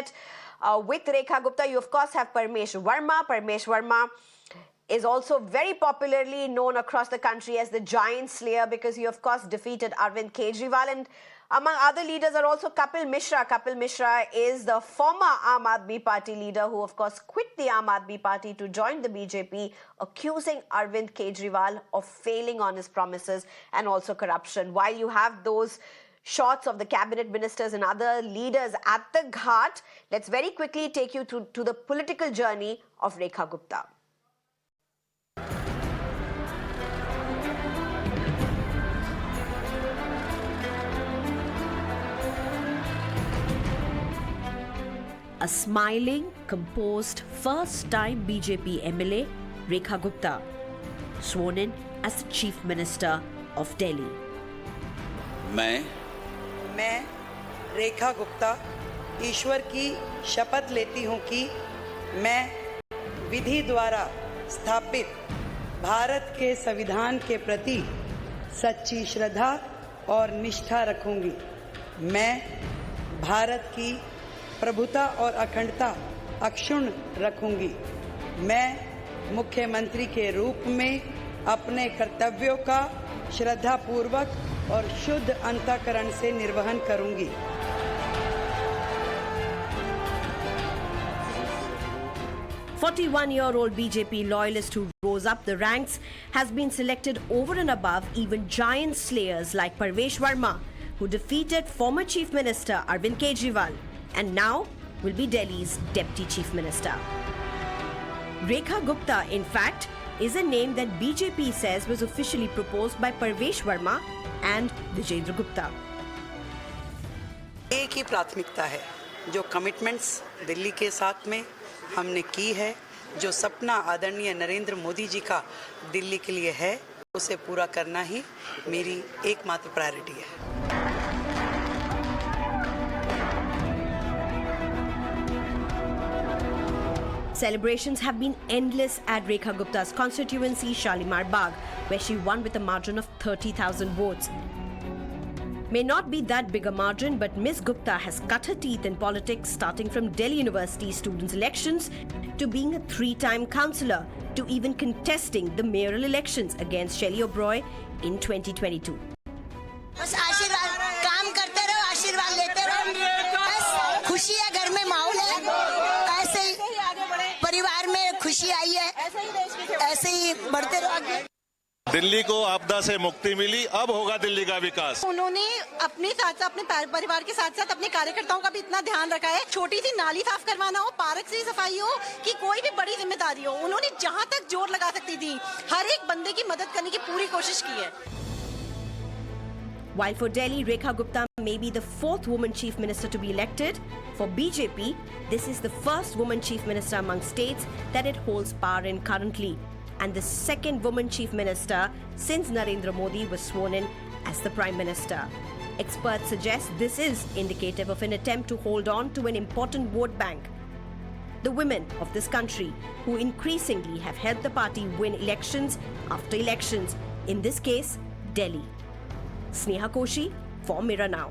cabinet with Rekha Gupta, you of course have Parmesh Verma. Parmesh Verma is also very popularly known across the country as the giant slayer because he of course defeated Arvind Kejriwal, and among other leaders are also Kapil Mishra. Kapil Mishra is the former Aam Aadmi Party leader who of course quit the Aam Aadmi Party to join the BJP, accusing Arvind Kejriwal of failing on his promises and also corruption. While you have those shots of the cabinet ministers and other leaders at the Ghat, let's very quickly take you to the political journey of Rekha Gupta. A smiling, composed, first-time BJP MLA, Rekha Gupta, sworn in as the Chief Minister of Delhi. मैं रेखा गुप्ता ईश्वर की शपथ लेती हूँ कि मैं विधि द्वारा स्थापित भारत के संविधान के प्रति सच्ची श्रद्धा और निष्ठा रखूंगी। मैं भारत की प्रभुता और अखंडता अक्षुण्ण रखूंगी। मैं मुख्यमंत्री के रूप में अपने कर्तव्यों का श्रद्धापूर्वक और शुद्ध अंतःकरण से निर्वहन करूंगी। 41-year-old BJP loyalist who rose up the ranks has been selected over and above even giant slayers like Parmesh Verma, who defeated former Chief Minister Arvind Kejriwal and now will be Delhi's Deputy Chief Minister. Rekha Gupta, in fact, is a name that BJP says was officially proposed by Parmesh Verma and Vijayendra Gupta. एक ही प्राथमिकता है, जो commitments Delhi के साथ में हमने की है, जो सपना आदरणीय नरेंद्र मोदी जी का दिल्ली के लिए है, उसे पूरा करना ही मेरी एकमात्र प्रायोरिटी है। Celebrations have been endless at Rekha Gupta's constituency, Shalimar Bagh, where she won with a margin of 30,000 votes. May not be that big a margin, but Ms. Gupta has cut her teeth in politics, starting from Delhi University students' elections to being a 3-time councillor to even contesting the mayoral elections against Shelly Oberoi in 2022. बस आशीर्वाद, काम करते रहो, आशीर्वाद लेते रहो, बस खुशी है, घर में माहौल है, ऐसे ही परिवार में खुशी आई है, ऐसे ही बढ़ते रहो आगे। दिल्ली को आपदा से मुक्ति मिली, अब होगा दिल्ली का विकास। उन्होंने अपने साथ साथ अपने परिवार के साथ साथ अपने कार्यकर्ताओं का भी इतना ध्यान रखा है, छोटी सी नाली साफ करवाना हो, पार्क से सफाई हो, कि कोई भी बड़ी जिम्मेदारी हो, उन्होंने जहां तक जोर लगा सकती थी, हर एक बंदे की मदद करने की पूरी कोशिश की है। While for Delhi, Rekha Gupta may be the 4th woman chief minister to be elected, for BJP, this is the first woman chief minister among states that it holds power in currently, and the 2nd woman chief minister since Narendra Modi was sworn in as the prime minister. Experts suggest this is indicative of an attempt to hold on to an important vote bank. The women of this country, who increasingly have helped the party win elections after elections, in this case, Delhi. Sneha Koshi for Mirror Now.